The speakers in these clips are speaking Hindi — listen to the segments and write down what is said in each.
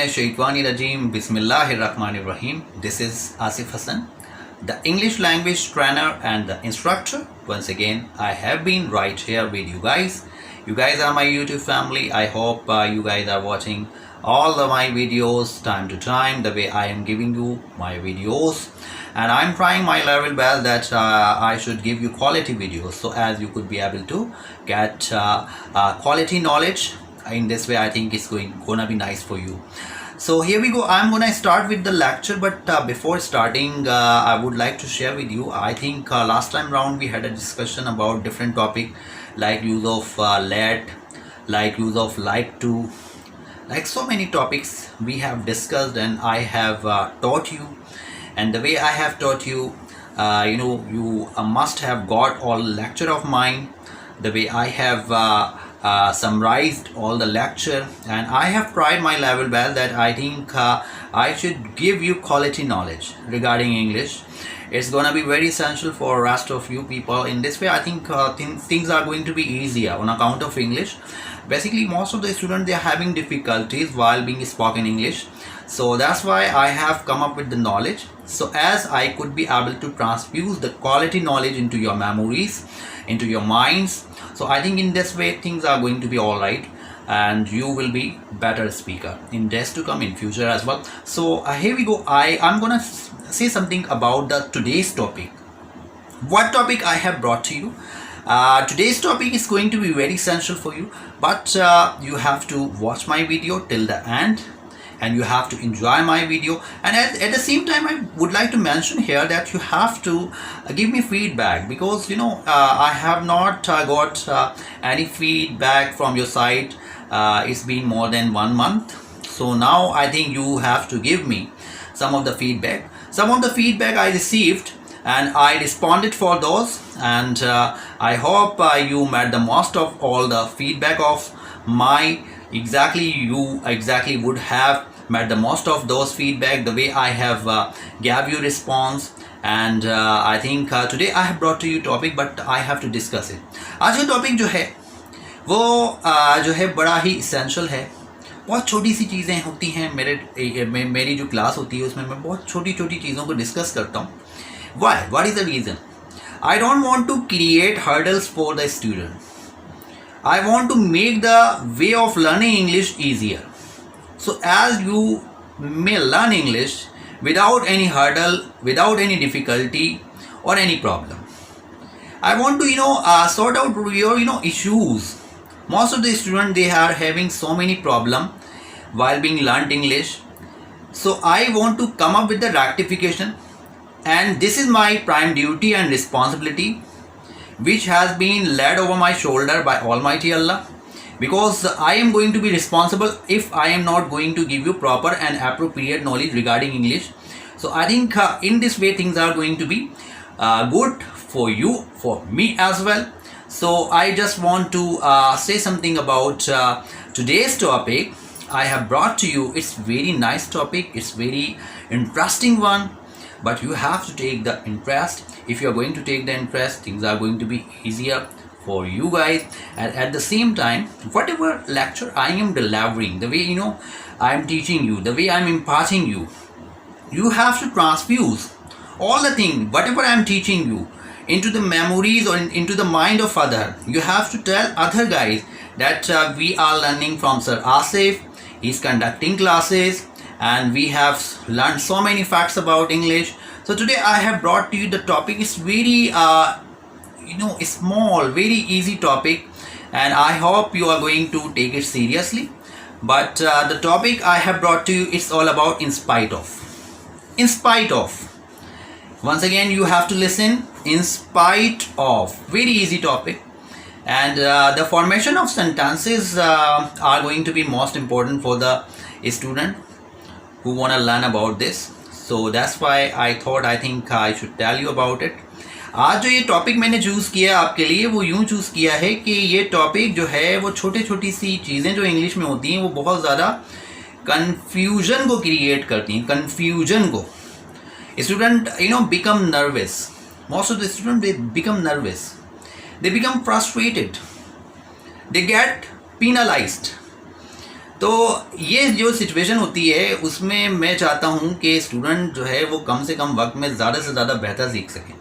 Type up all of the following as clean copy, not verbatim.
Minash-Shaytanir-Rajim. Bismillahir-Rahmanir-Rahim. This is Asif Hassan, the English language trainer and the instructor. Once again, I have been right here with you guys. You guys are my YouTube family. I hope you guys are watching all my videos time to time, the way I am giving you my videos. And I'm trying my level best that I should give you quality videos, so as you could be able to get quality knowledge. In this way, I think it's gonna be nice for you. So here we go. I'm gonna start with the lecture, but before starting, I would like to share with you. I think last time round we had a discussion about different topic, like use of let, like use of like to, like so many topics we have discussed, and I have taught you. And the way I have taught you, you must have got all lecture of mine. The way I have summarized all the lecture, and I have tried my level best that I think I should give you quality knowledge regarding English. It's gonna be very essential for rest of you people. In this way, I think things are going to be easier on account of English. Basically, most of the students, they are having difficulties while being spoken English. So that's why I have come up with the knowledge, so as I could be able to transfuse the quality knowledge into your memories, into your minds. So I think in this way things are going to be all right, and you will be better speaker in days to come, in future as well. So here we go. I'm gonna say something about the today's topic. What topic I have brought to you? Today's topic is going to be very essential for you, but you have to watch my video till the end, and you have to enjoy my video. And at the same time, I would like to mention here that you have to give me feedback, because I have not got any feedback from your side. It's been more than 1 month, so now I think you have to give me some of the feedback. Some of the feedback I received, and I responded for those, and I hope you made the most of all the feedback of my. You exactly would have made the most of those feedback, the way I have gave you response. And I think today I have brought to you topic, but I have to discuss it. आज का टॉपिक जो है वो जो है बड़ा ही इसेंशियल है. बहुत छोटी सी चीज़ें होती हैं. मेरी जो क्लास होती है उसमें मैं बहुत छोटी छोटी चीज़ों को डिस्कस करता हूँ. Why? What is the reason? I don't want to create hurdles for the student. I want to make the way of learning English easier. So as you may learn English without any hurdle, without any difficulty or any problem. I want to sort out your issues. Most of the students, they are having so many problem while being learned English. So I want to come up with the rectification, and this is my prime duty and responsibility, which has been laid over my shoulder by Almighty Allah, because I am going to be responsible if I am not going to give you proper and appropriate knowledge regarding English. So I think in this way things are going to be good for you, for me as well. So I just want to say something about today's topic I have brought to you. It's very nice topic, it's very interesting one, but you have to take the interest. If you are going to take the interest, things are going to be easier for you guys. And at the same time, whatever lecture I am delivering, the way I am teaching you, the way I am imparting you, you have to transfuse all the things, whatever I am teaching you, into the memories or into the mind of other. You have to tell other guys that we are learning from Sir Asif. He's conducting classes, and we have learned so many facts about English. So today I have brought to you the topic. It's very small, very easy topic, and I hope you are going to take it seriously. But the topic I have brought to you is all about in spite of. In spite of. Once again, you have to listen. In spite of. Very easy topic. And the formation of sentences are going to be most important for the student who want to learn about this. So that's why I think I should tell you about it. आज जो ये टॉपिक मैंने चूज़ किया आपके लिए, वो यूँ चूज़ किया है कि ये टॉपिक जो है वो छोटी सी चीज़ें जो इंग्लिश में होती हैं वो बहुत ज़्यादा कन्फ्यूजन को क्रिएट करती हैं. कन्फ्यूजन को student become nervous. Most of the student they become nervous, they become frustrated, they get penalized, तो ये जो सिचुएशन होती है उसमें मैं चाहता हूँ कि स्टूडेंट जो है वो कम से कम वक्त में ज़्यादा से ज़्यादा बेहतर सीख सकें।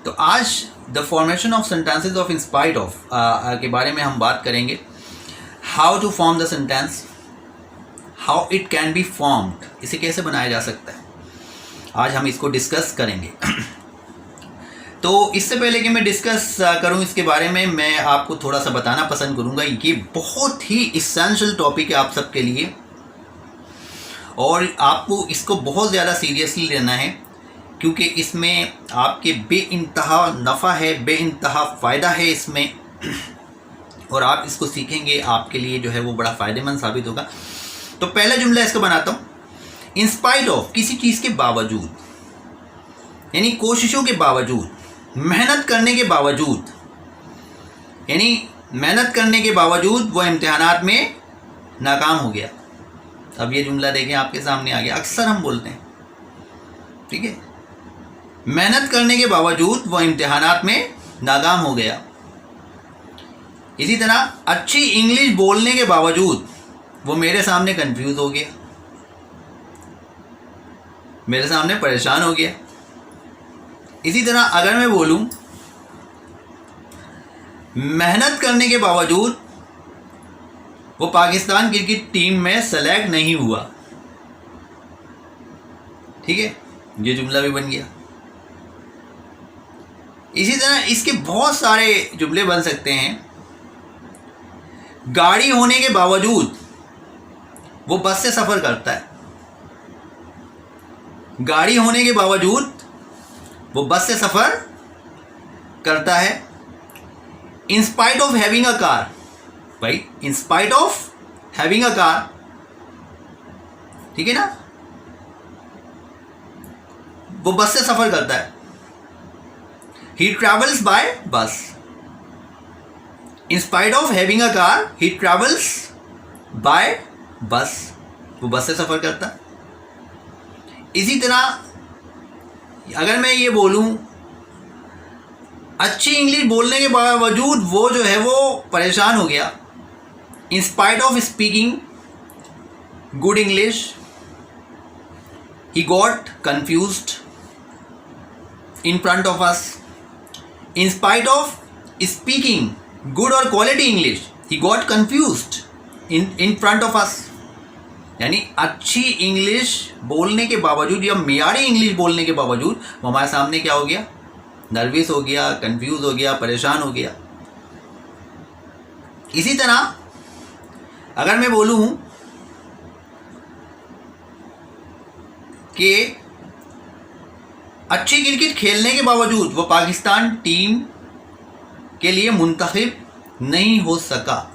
तो आज the formation of sentences of in spite of के बारे में हम बात करेंगे। How to form the sentence, how it can be formed, इसे कैसे बनाया जा सकता है, आज हम इसको डिस्कस करेंगे। तो इससे पहले कि मैं डिस्कस करूं इसके बारे में, मैं आपको थोड़ा सा बताना पसंद करूंगा। ये बहुत ही इसेंशियल टॉपिक है आप सबके लिए और आपको इसको बहुत ज़्यादा सीरियसली लेना है, क्योंकि इसमें आपके बेइंतहा नफ़ा है, बेइंतहा फ़ायदा है इसमें, और आप इसको सीखेंगे आपके लिए जो है वो बड़ा फ़ायदेमंद साबित होगा। तो पहला जुमला इसका बनाता हूँ, इंस्पाइट ऑफ, किसी चीज़ के बावजूद, यानी कोशिशों के बावजूद, मेहनत करने के बावजूद, यानी मेहनत करने के बावजूद वो इम्तिहानात में नाकाम हो गया। अब ये जुमला देखें आपके सामने आ गया, अक्सर हम बोलते हैं, ठीक है, मेहनत करने के बावजूद वो इम्तिहानात में नाकाम हो गया। इसी तरह अच्छी इंग्लिश बोलने के बावजूद वो मेरे सामने कंफ्यूज हो गया, मेरे सामने परेशान हो गया। इसी तरह अगर मैं बोलूं मेहनत करने के बावजूद वो पाकिस्तान क्रिकेट टीम में सेलेक्ट नहीं हुआ, ठीक है, ये जुमला भी बन गया। इसी तरह इसके बहुत सारे जुमले बन सकते हैं। गाड़ी होने के बावजूद वो बस से सफ़र करता है, गाड़ी होने के बावजूद वो बस से सफ़र करता है। In spite of having a car, भाई in spite of having a car, ठीक है ना, वो बस से सफ़र करता है। He travels by bus, in spite of having a car he travels by bus, वो बस से सफ़र करता है। इसी तरह अगर मैं ये बोलूं अच्छी इंग्लिश बोलने के बावजूद वो जो है वो परेशान हो गया, in spite of speaking good English he got confused in front of us. In spite of speaking good और quality English he got confused in front of us, यानी अच्छी इंग्लिश बोलने के बावजूद या मियारी इंग्लिश बोलने के बावजूद वो हमारे सामने क्या हो गया, नर्वस हो गया, कंफ्यूज हो गया, परेशान हो गया। इसी तरह अगर मैं बोलूं कि अच्छी क्रिकेट खेलने के बावजूद वो पाकिस्तान टीम के लिए मुंतखब नहीं हो सका,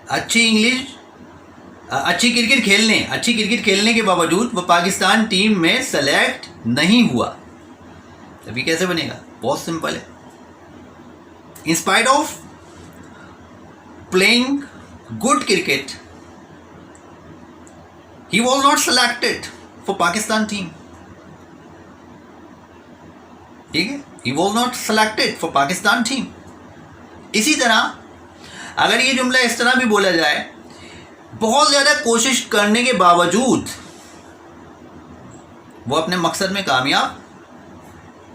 अच्छी क्रिकेट खेलने के बावजूद वो पाकिस्तान टीम में सेलेक्ट नहीं हुआ। अभी कैसे बनेगा, बहुत सिंपल है। In spite of playing good cricket he was not selected for Pakistan team, ठीक है, he was not selected for Pakistan team. इसी तरह अगर ये जुमला इस तरह भी बोला जाए, बहुत ज़्यादा कोशिश करने के बावजूद वो अपने मकसद में कामयाब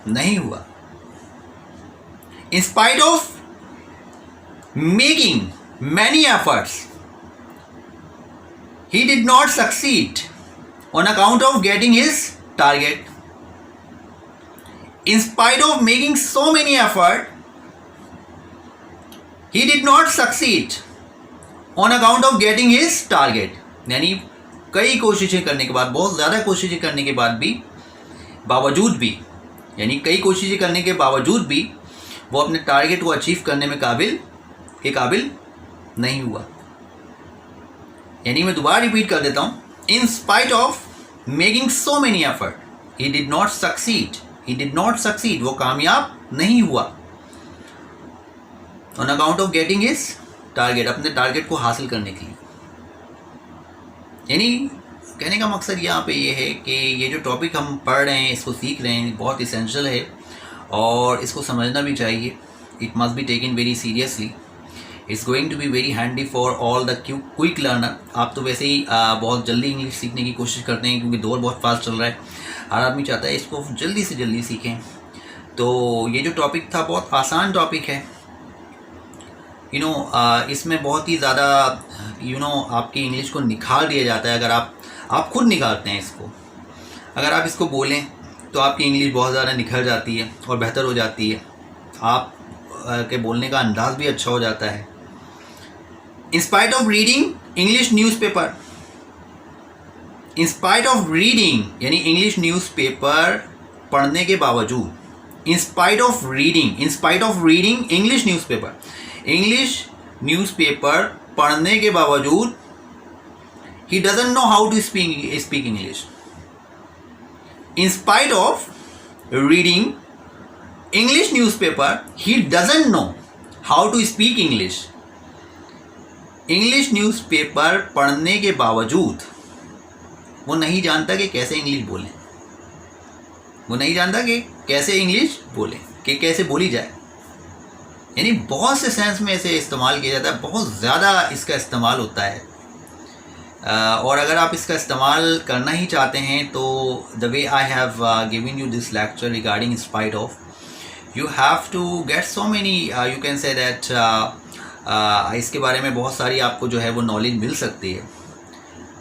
नहीं हुआ। In spite of making many efforts he did not succeed on account of getting his target. In spite of making so many effort, he did not succeed on account of getting his target. यानी कई कोशिशें करने के बाद, बहुत ज़्यादा कोशिशें करने के बाद भी, बावजूद भी, यानी कई कोशिशें करने के बावजूद भी वो अपने टारगेट को अचीव करने में काबिल नहीं हुआ। यानी मैं दोबारा रिपीट कर देता हूँ, इन spite of making so many effort he did not succeed, वो कामयाब नहीं हुआ। On account of getting his target, अपने टारगेट को हासिल करने के लिए। यानी कहने का मकसद यहाँ पे ये है कि ये जो टॉपिक हम पढ़ रहे हैं, इसको सीख रहे हैं, बहुत इसेंशियल है और इसको समझना भी चाहिए। It must be taken very seriously. It's going to be very handy for all the quick learner. आप तो वैसे ही बहुत जल्दी इंग्लिश सीखने की कोशिश करते हैं क्योंकि दौर बहुत फास्ट चल रहा है, हर आदमी चाहता है इसको जल्दी से जल्दी सीखें। तो ये जो टॉपिक था बहुत आसान टॉपिक है, इसमें बहुत ही ज़्यादा आपकी इंग्लिश को निखार दिया जाता है। अगर आप खुद निखारते हैं इसको, अगर आप इसको बोलें तो आपकी इंग्लिश बहुत ज़्यादा निखर जाती है और बेहतर हो जाती है, आप के बोलने का अंदाज भी अच्छा हो जाता है। इन spite of reading English newspaper, in spite of reading यानी इंग्लिश न्यूज़पेपर पढ़ने के बावजूद, इन spite of reading English newspaper पढ़ने के बावजूद he doesn't know how to speak English. In spite of reading English newspaper, he doesn't know how to speak English. English newspaper पढ़ने के बावजूद वो नहीं जानता कि कैसे इंग्लिश बोलें, वो नहीं जानता कि कैसे इंग्लिश बोलें, कि कैसे बोली जाए। यानी बहुत से सेंस में इसे इस्तेमाल किया जाता है, बहुत ज़्यादा इसका इस्तेमाल होता है। और अगर आप इसका इस्तेमाल करना ही चाहते हैं तो the way I have given you this lecture regarding in spite of, you have to get so many, you can say that, इसके बारे में बहुत सारी आपको जो है वो नॉलेज मिल सकती है।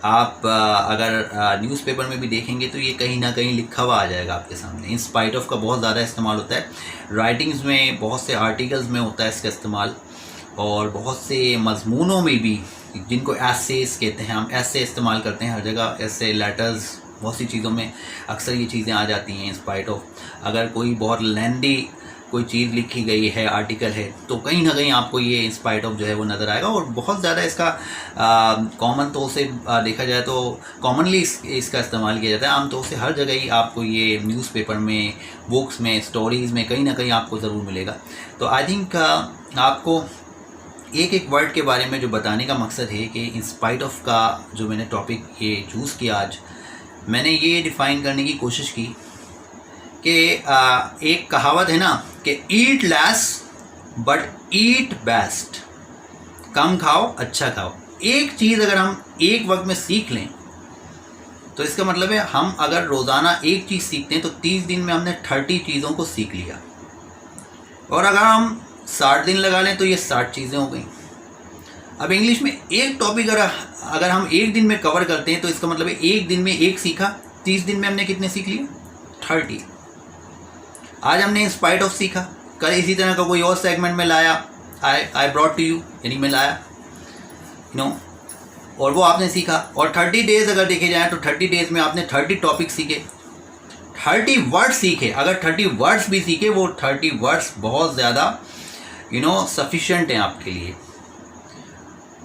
आप अगर न्यूज़पेपर में भी देखेंगे तो ये कहीं ना कहीं लिखा हुआ आ जाएगा आपके सामने। इन स्पाइट ऑफ का बहुत ज़्यादा इस्तेमाल होता है, राइटिंग्स में बहुत से आर्टिकल्स में होता है इसका इस्तेमाल, और बहुत से मजमूनों में भी, जिनको एसेस कहते हैं, हम ऐसे इस्तेमाल करते हैं हर जगह, ऐसे लेटर्स, बहुत सी चीज़ों में अक्सर ये चीज़ें आ जाती हैं। इन स्पाइट ऑफ अगर कोई बहुत लेंदी कोई चीज़ लिखी गई है, आर्टिकल है, तो कहीं ना कहीं आपको ये इन स्पाइट ऑफ जो है वो नज़र आएगा। और बहुत ज़्यादा इसका कॉमन तौर से देखा जाए तो कॉमनली इसका इस्तेमाल किया जाता है। आमतौर से हर जगह ही आपको ये न्यूज़पेपर में, बुक्स में, स्टोरीज़ में कहीं ना कहीं आपको ज़रूर मिलेगा। तो आई थिंक आपको एक एक वर्ड के बारे में जो बताने का मकसद है कि इन स्पाइट ऑफ का जो मैंने टॉपिक ये चूज़ किया आज, मैंने ये डिफ़ाइन करने की कोशिश की कि एक कहावत है ना कि eat less but eat best, कम खाओ अच्छा खाओ। एक चीज़ अगर हम एक वक्त में सीख लें तो इसका मतलब है हम अगर रोज़ाना एक चीज़ सीखते हैं तो 30 दिन में हमने 30 चीज़ों को सीख लिया, और अगर हम 60 दिन लगा लें तो ये 60 चीज़ें हो गई। अब इंग्लिश में एक टॉपिक अगर हम एक दिन में कवर करते हैं तो इसका मतलब है एक दिन में एक सीखा, 30 दिन में हमने कितने सीख लिए? 30। आज हमने इन स्पाइट ऑफ सीखा, कल इसी तरह का कोई और सेगमेंट में लाया, आई ब्रॉट टू यू, यानी मैं लाया, और वो आपने सीखा। और 30 डेज़ अगर देखे जाए तो 30 डेज़ में आपने 30 टॉपिक सीखे, 30 वर्ड्स सीखे। अगर 30 वर्ड्स भी सीखे, वो 30 वर्ड्स बहुत ज़्यादा सफिशिएंट हैं आपके लिए,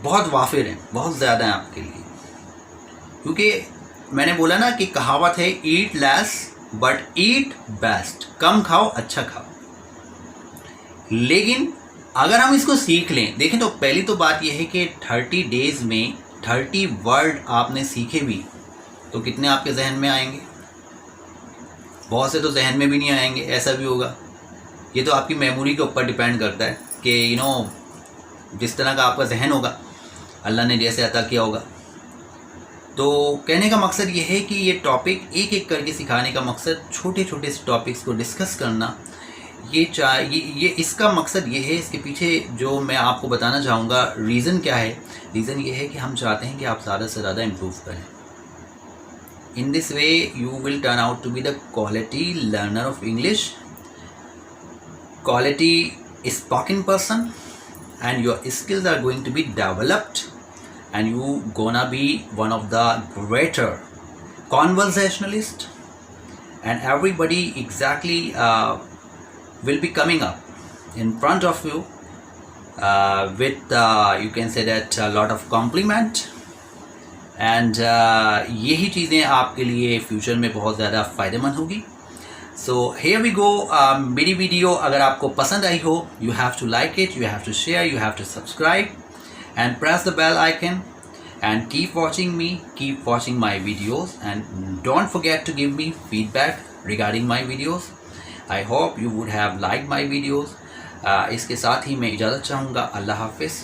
बहुत वाफिर हैं, बहुत ज़्यादा हैं आपके लिए। क्योंकि मैंने बोला ना कि कहावत है eat less but eat best, कम खाओ अच्छा खाओ। लेकिन अगर हम इसको सीख लें, देखें तो पहली तो बात यह है कि 30 डेज़ में 30 वर्ड आपने सीखे भी तो कितने आपके जहन में आएंगे? बहुत से तो जहन में भी नहीं आएंगे, ऐसा भी होगा। ये तो आपकी मेमोरी के ऊपर डिपेंड करता है कि जिस तरह का आपका जहन होगा, अल्लाह ने जैसे अता किया होगा। तो कहने का मकसद ये है कि ये टॉपिक एक एक करके सिखाने का मकसद, छोटे छोटे से टॉपिक्स को डिस्कस करना, ये इसका मकसद ये है। इसके पीछे जो मैं आपको बताना चाहूँगा रीज़न क्या है, रीज़न ये है कि हम चाहते हैं कि आप ज़्यादा से ज़्यादा इम्प्रूव करें। In this way you will turn out to be the quality learner of English, quality spoken person, and your skills are going to be developed, and you gonna be one of the greater conversationalist, and everybody exactly will be coming up in front of you with you can say that a lot of compliment, and यही चीज़ें आपके लिए फ्यूचर में बहुत ज़्यादा फ़ायदेमंद होगी। सो here we go, मेरी वीडियो अगर आपको पसंद आई हो, you have to like it, you have to share, you have to subscribe and press the bell icon and keep watching me, keep watching my videos, and don't forget to give me feedback regarding my videos. I hope you would have liked my videos. इसके साथ ही मैं इजाज़त चाहूँगा। अल्लाह हाफ़िज़।